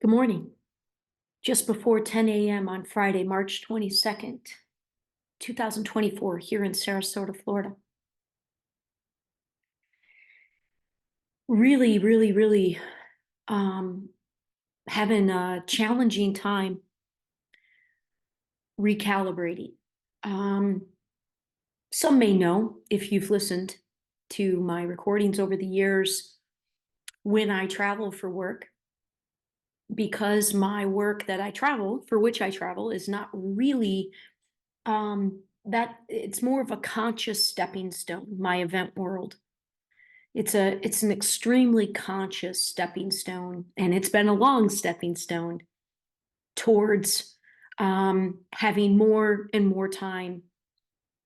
Good morning. Just before 10 a.m. on Friday, March 22nd, 2024, here in Sarasota, Florida. Really, um, having a challenging time recalibrating. Um, some may know, if you've listened to my recordings over the years, when I travel for work, because my work that I travel, for which I travel, is not really that it's more of a conscious stepping stone, my event world. It's an extremely conscious stepping stone, and it's been a long stepping stone towards having more and more time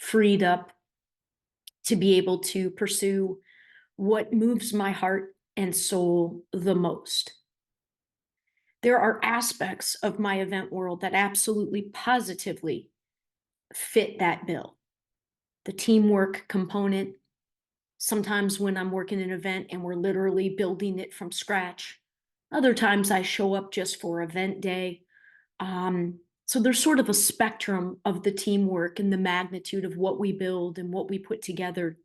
freed up to be able to pursue what moves my heart and soul the most. There are aspects of my event world that absolutely positively fit that bill. The teamwork component. Sometimes when I'm working an event and we're literally building it from scratch. Other times I show up just for event day. So there's sort of a spectrum of the teamwork and the magnitude of what we build and what we put together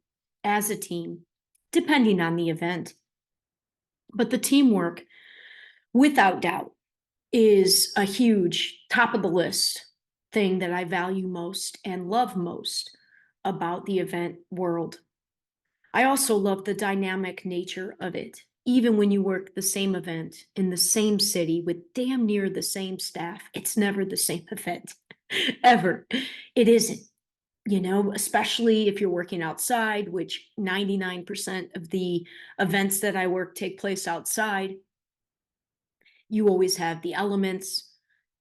as a team, depending on the event. But the teamwork, without doubt, is a huge top of the list thing that I value most and love most about the event world. I also love the dynamic nature of it. Even when you work the same event in the same city with damn near the same staff, it's never the same event, ever. It isn't, especially if you're working outside, which 99% of the events that I work take place outside. You always have the elements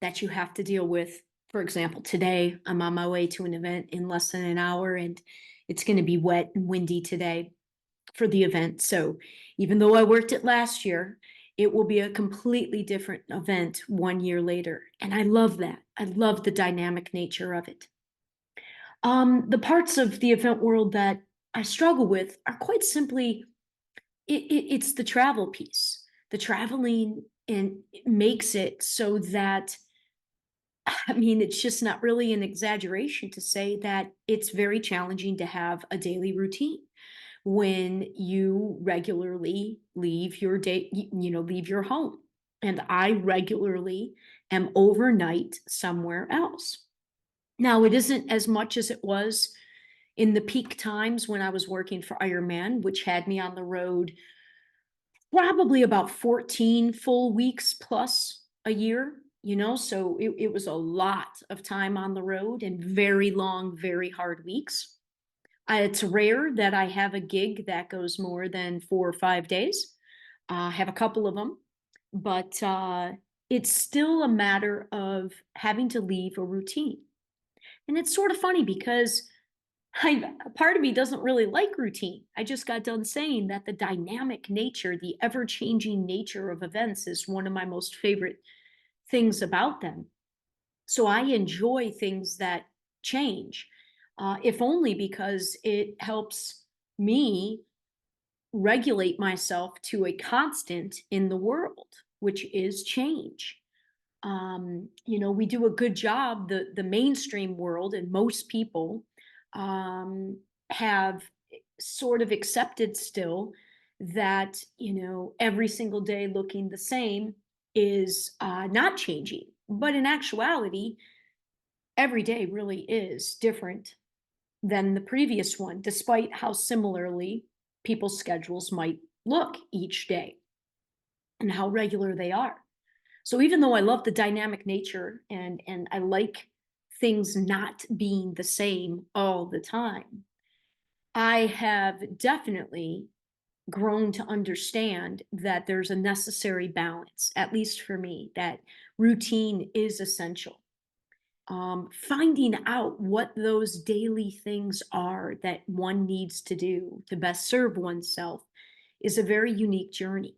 that you have to deal with. For example, today I'm on my way to an event in less than an hour, and it's going to be wet and windy today for the event. So even though I worked it last year, it will be a completely different event 1 year later. And I love that. I love the dynamic nature of it. The parts of the event world that I struggle with are quite simply it's the travel piece. The traveling and it makes it so that I mean, it's just not really an exaggeration to say that it's very challenging to have a daily routine when you regularly leave your day, leave your home. And I regularly am overnight somewhere else. Now, it isn't as much as it was in the peak times when I was working for Ironman, which had me on the road probably about 14 full weeks plus a year, so it was a lot of time on the road and very long, very hard weeks. It's rare that I have a gig that goes more than 4 or 5 days. I have a couple of them, but it's still a matter of having to leave a routine. And it's sort of funny because part of me doesn't really like routine. I just got done saying that the dynamic nature, the ever changing nature of events is one of my most favorite things about them. So I enjoy things that change, if only because it helps me regulate myself to a constant in the world, which is change. We do a good job, the mainstream world, and most people um, have sort of accepted still that, every single day looking the same is not changing. But in actuality, every day really is different than the previous one, despite how similarly people's schedules might look each day and how regular they are. So even though I love the dynamic nature and I like things not being the same all the time, I have definitely grown to understand that there's a necessary balance, at least for me, that routine is essential. Finding out what those daily things are that one needs to do to best serve oneself is a very unique journey.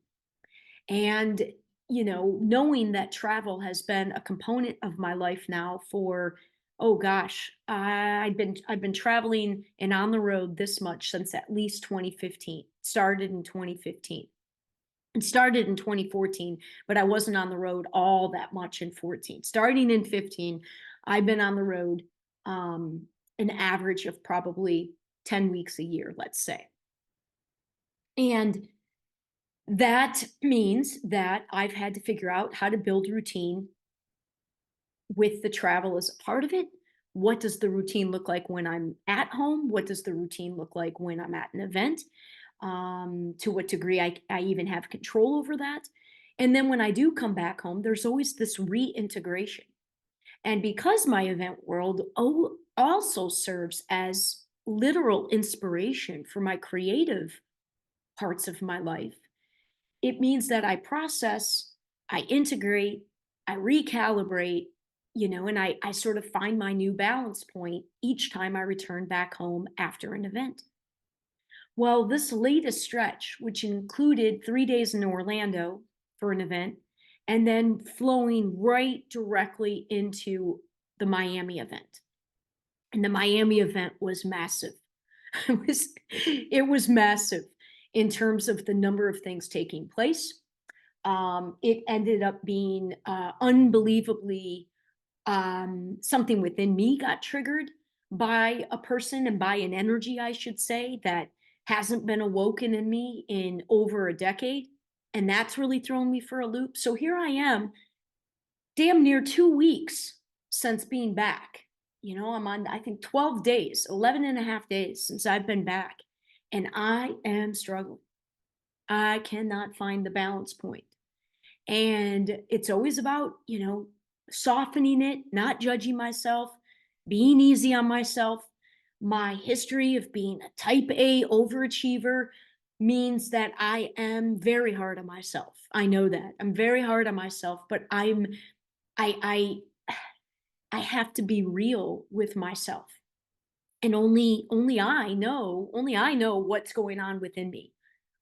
And, knowing that travel has been a component of my life now for, oh gosh, I've been traveling and on the road this much since at least 2015. Started in 2015. It started in 2014, but I wasn't on the road all that much in 14. Starting in 15, I've been on the road an average of probably 10 weeks a year, let's say. And that means that I've had to figure out how to build routine with the travel as a part of it. What does the routine look like when I'm at home? What does the routine look like when I'm at an event? To what degree I even have control over that. And then when I do come back home, there's always this reintegration. And because my event world also serves as literal inspiration for my creative parts of my life, it means that I process, I integrate, I recalibrate, and I sort of find my new balance point each time I return back home after an event. Well, this latest stretch, which included 3 days in Orlando for an event, and then flowing right directly into the Miami event. And the Miami event was massive. It was massive in terms of the number of things taking place. It ended up being unbelievably something within me got triggered by a person and by an energy, I should say, that hasn't been awoken in me in over a decade. And that's really thrown me for a loop. So here I am, damn near 2 weeks since being back. I'm on, I think, 12 days, 11 and a half days since I've been back. And I am struggling. I cannot find the balance point. And it's always about, softening it, not judging myself, being easy on myself. My history of being a type A overachiever means that I am very hard on myself. I know that. I'm very hard on myself, but I I have to be real with myself. And only I know what's going on within me.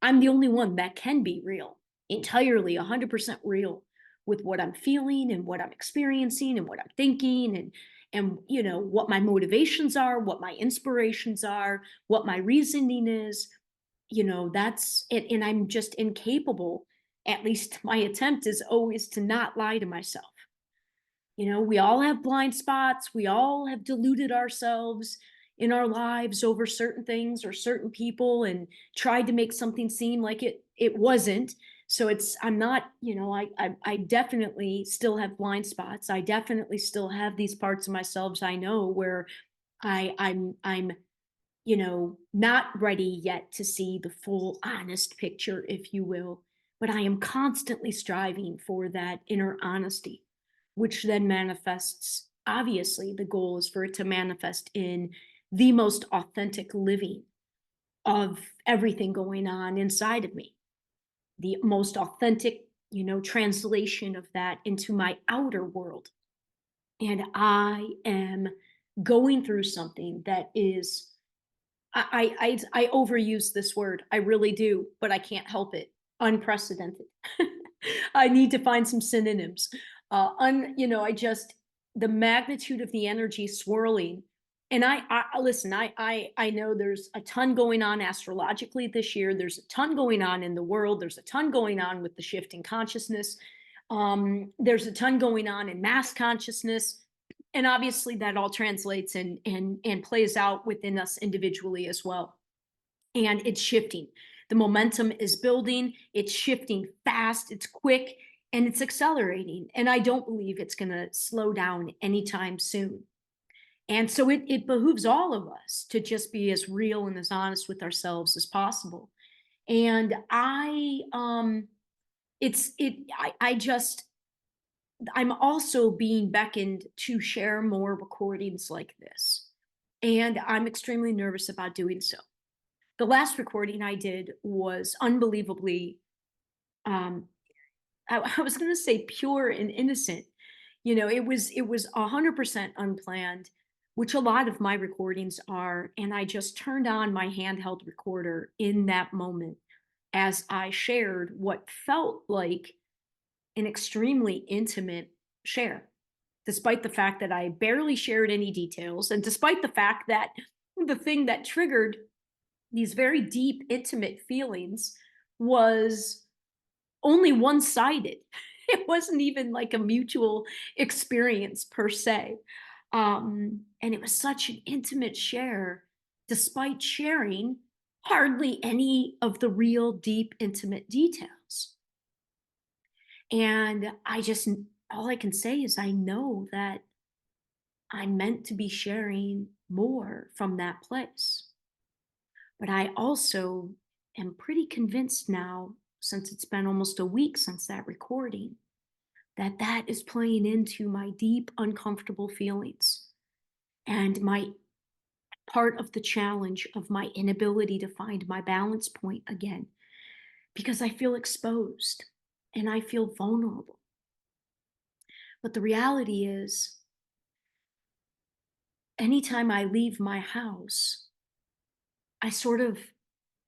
I'm the only one that can be real, entirely 100% real with what I'm feeling and what I'm experiencing and what I'm thinking and what my motivations are, what my inspirations are, what my reasoning is. That's it, and I'm just incapable. At least my attempt is always to not lie to myself. We all have blind spots. We all have deluded ourselves in our lives over certain things or certain people and tried to make something seem like it wasn't. So I'm not, I definitely still have blind spots. I definitely still have these parts of myself I know where I'm not ready yet to see the full honest picture, if you will. But I am constantly striving for that inner honesty, which then manifests. Obviously, the goal is for it to manifest in the most authentic living of everything going on inside of me, the most authentic, translation of that into my outer world. And I am going through something that is I overuse this word. I really do, but I can't help it. Unprecedented. I need to find some synonyms. I just the magnitude of the energy swirling. And I listen. I know there's a ton going on astrologically this year. There's a ton going on in the world. There's a ton going on with the shift in consciousness. There's a ton going on in mass consciousness, and obviously that all translates and plays out within us individually as well. And it's shifting. The momentum is building. It's shifting fast. It's quick and it's accelerating. And I don't believe it's going to slow down anytime soon. And so it behooves all of us to just be as real and as honest with ourselves as possible. And I just I'm also being beckoned to share more recordings like this. And I'm extremely nervous about doing so. The last recording I did was unbelievably, um, I was going to say pure and innocent. It was 100% unplanned, which a lot of my recordings are. And I just turned on my handheld recorder in that moment as I shared what felt like an extremely intimate share, despite the fact that I barely shared any details, and despite the fact that the thing that triggered these very deep, intimate feelings was only one-sided. It wasn't even like a mutual experience per se. And it was such an intimate share, despite sharing hardly any of the real deep, intimate details. And all I can say is I know that I'm meant to be sharing more from that place. But I also am pretty convinced now, since it's been almost a week since that recording, that that is playing into my deep, uncomfortable feelings and my part of the challenge of my inability to find my balance point again, because I feel exposed and I feel vulnerable. But the reality is, anytime I leave my house, I sort of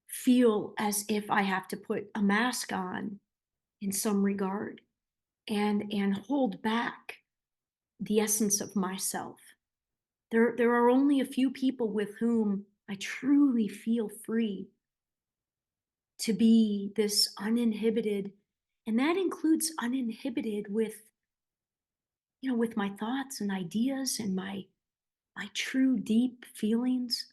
feel as if I have to put a mask on in some regard and hold back the essence of myself. There are only a few people with whom I truly feel free to be this uninhibited, and that includes uninhibited with, with my thoughts and ideas and my true deep feelings.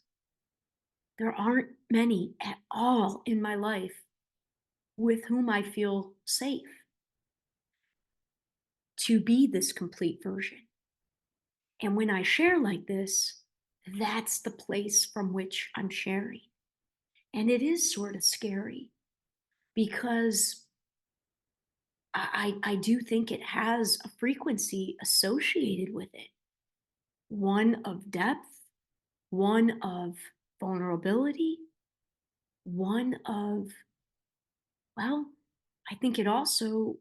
There aren't many at all in my life with whom I feel safe to be this complete version. And when I share like this, that's the place from which I'm sharing. And it is sort of scary because I do think it has a frequency associated with it, one of depth, one of vulnerability, one of, well, I think it also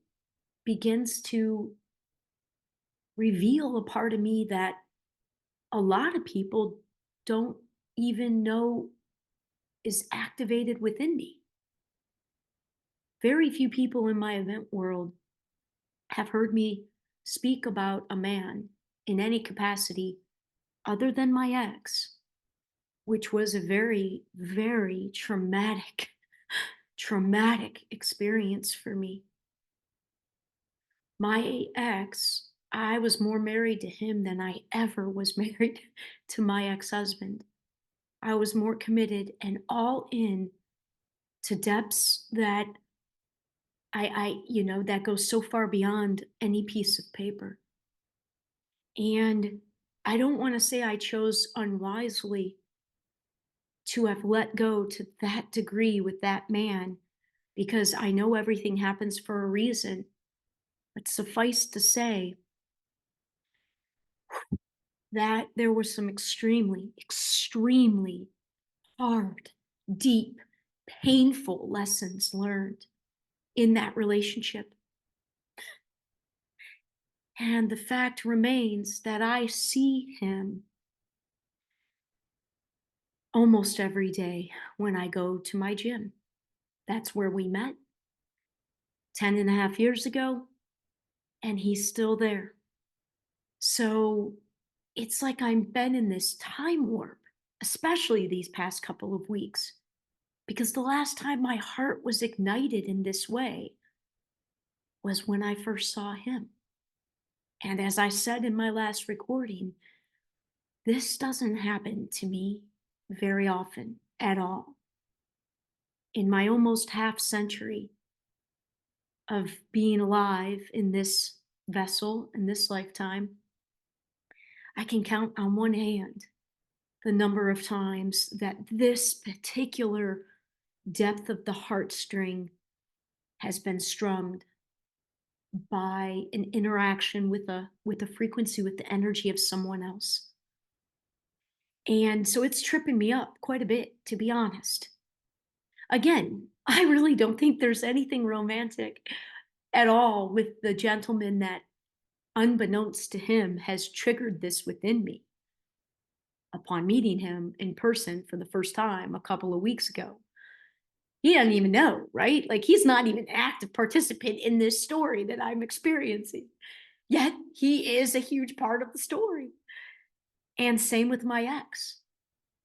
begins to reveal a part of me that a lot of people don't even know is activated within me. Very few people in my event world have heard me speak about a man in any capacity other than my ex, which was a very, very traumatic, traumatic experience for me. My ex, I was more married to him than I ever was married to my ex husband. I was more committed and all in to depths that that goes so far beyond any piece of paper. And I don't want to say I chose unwisely to have let go to that degree with that man, because I know everything happens for a reason. But suffice to say that there were some extremely, extremely hard, deep, painful lessons learned in that relationship. And the fact remains that I see him almost every day when I go to my gym. That's where we met 10 and a half years ago, and he's still there. So it's like I've been in this time warp, especially these past couple of weeks, because the last time my heart was ignited in this way was when I first saw him. And as I said in my last recording, this doesn't happen to me very often at all. In my almost half century of being alive in this vessel, in this lifetime, I can count on one hand the number of times that this particular depth of the heartstring has been strummed by an interaction with a frequency, with the energy of someone else. And so it's tripping me up quite a bit, to be honest. Again, I really don't think there's anything romantic at all with the gentleman that, unbeknownst to him, has triggered this within me upon meeting him in person for the first time a couple of weeks ago. He doesn't even know, right? Like, he's not even an active participant in this story that I'm experiencing. Yet he is a huge part of the story. And same with my ex.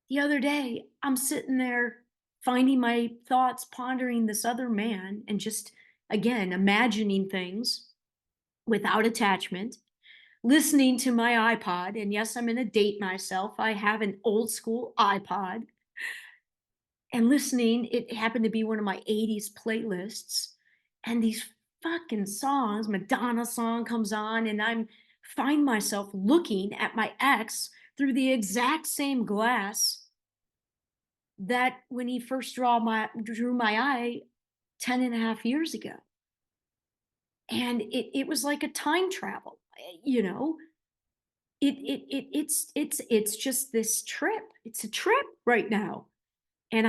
The other day, I'm sitting there finding my thoughts, pondering this other man, and just again, imagining things without attachment, listening to my iPod. And yes, I'm going to date myself. I have an old school iPod and listening. It happened to be one of my 80s playlists. And these fucking songs, Madonna song comes on, and I'm find myself looking at my ex through the exact same glass that when he first drew my eye 10 and a half years ago. And it was like a time travel, you know. It's just this trip. It's a trip right now. And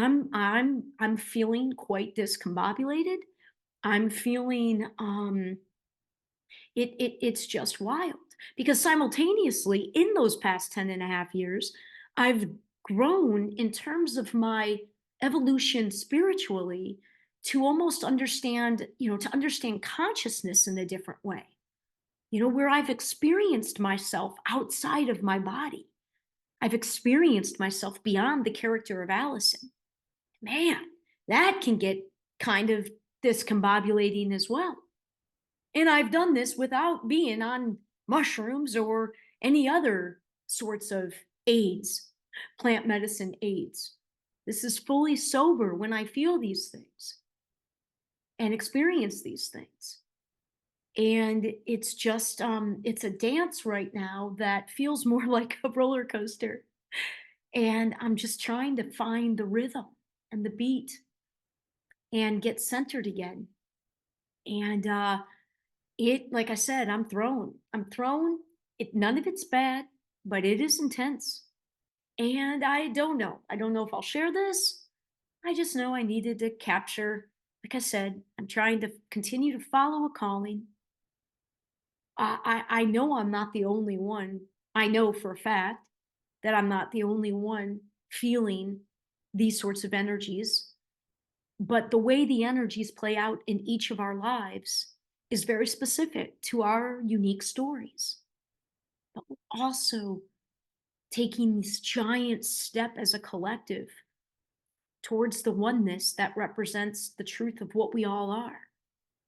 I'm feeling quite discombobulated. I'm feeling it's just wild because simultaneously in those past 10 and a half years, I've grown in terms of my evolution spiritually to almost understand, to understand consciousness in a different way, where I've experienced myself outside of my body. I've experienced myself beyond the character of Alyson. Man, that can get kind of discombobulating as well. And I've done this without being on mushrooms or any other sorts of aids, plant medicine aids. This is fully sober when I feel these things and experience these things. And it's just, it's a dance right now that feels more like a roller coaster. And I'm just trying to find the rhythm and the beat and get centered again. And like I said, I'm thrown. None of it's bad, but it is intense. And I don't know. I don't know if I'll share this. I just know I needed to capture, like I said, I'm trying to continue to follow a calling. I know I'm not the only one. I know for a fact that I'm not the only one feeling these sorts of energies. But the way the energies play out in each of our lives is very specific to our unique stories. But we're also taking this giant step as a collective towards the oneness that represents the truth of what we all are,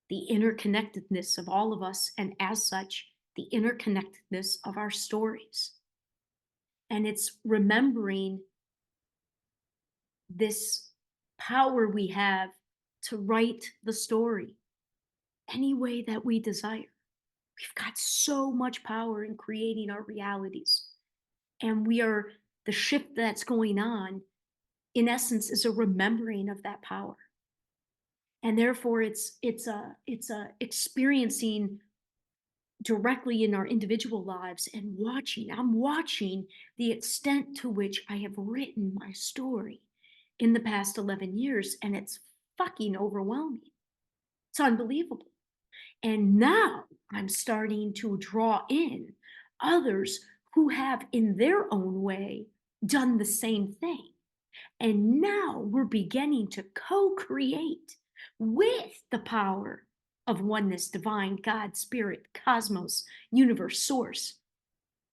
the interconnectedness of all of us, and as such, the interconnectedness of our stories. And it's remembering this power we have to write the story any way that we desire. We've got so much power in creating our realities. And the shift that's going on, in essence, is a remembering of that power. And therefore it's a experiencing directly in our individual lives and I'm watching the extent to which I have written my story in the past 11 years, and it's fucking overwhelming. It's unbelievable. And now I'm starting to draw in others who have, in their own way, done the same thing. And now we're beginning to co-create with the power of oneness, divine, God, spirit, cosmos, universe, source.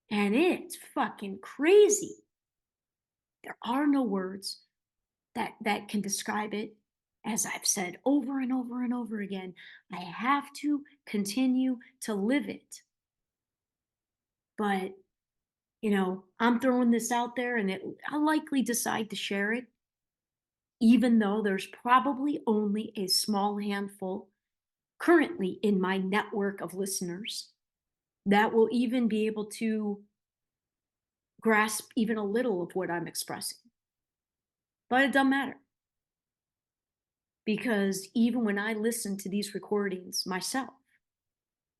And it's fucking crazy. There are no words that can describe it. As I've said over and over and over again, I have to continue to live it. But, I'm throwing this out there, and I'll likely decide to share it, even though there's probably only a small handful currently in my network of listeners that will even be able to grasp even a little of what I'm expressing. But it doesn't matter. Because even when I listen to these recordings myself,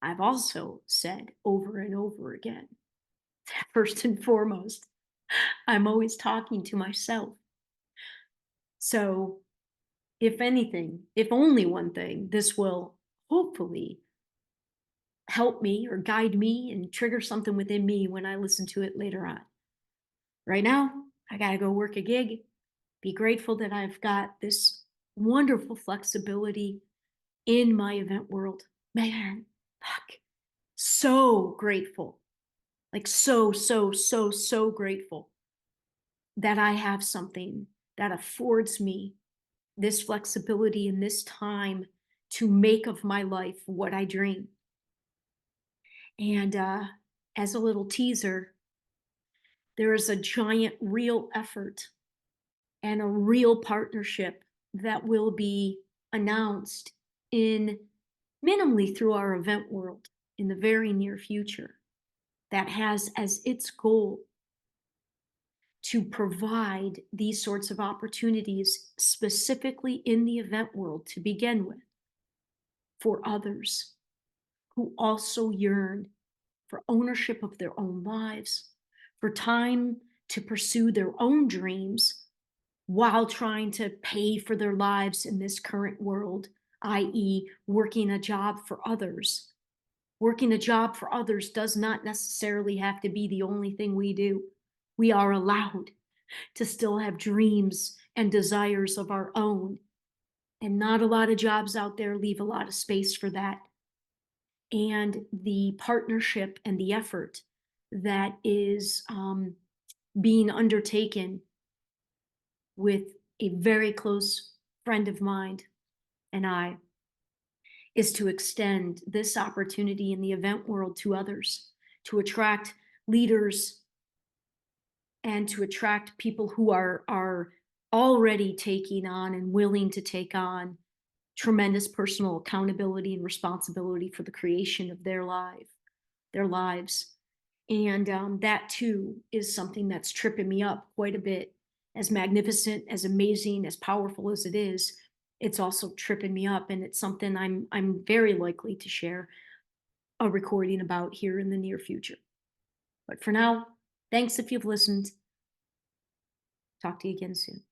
I've also said over and over again, first and foremost, I'm always talking to myself. So if anything, if only one thing, this will hopefully help me or guide me and trigger something within me when I listen to it later on. Right now, I got to go work a gig, be grateful that I've got this wonderful flexibility in my event world. Man, fuck, so grateful. Like so grateful that I have something that affords me this flexibility in this time to make of my life what I dream. And as a little teaser, there is a giant real effort and a real partnership that will be announced in minimally through our event world in the very near future that has as its goal to provide these sorts of opportunities specifically in the event world to begin with for others who also yearn for ownership of their own lives, for time to pursue their own dreams while trying to pay for their lives in this current world, i.e., working a job for others. Working a job for others does not necessarily have to be the only thing we do. We are allowed to still have dreams and desires of our own. And not a lot of jobs out there leave a lot of space for that. And the partnership and the effort that is being undertaken with a very close friend of mine and I is to extend this opportunity in the event world to others, to attract leaders and to attract people who are already taking on and willing to take on tremendous personal accountability and responsibility for the creation of their lives. And that too is something that's tripping me up quite a bit. As magnificent, as amazing, as powerful as it is, it's also tripping me up, and it's something I'm very likely to share a recording about here in the near future. But for now, thanks if you've listened. Talk to you again soon.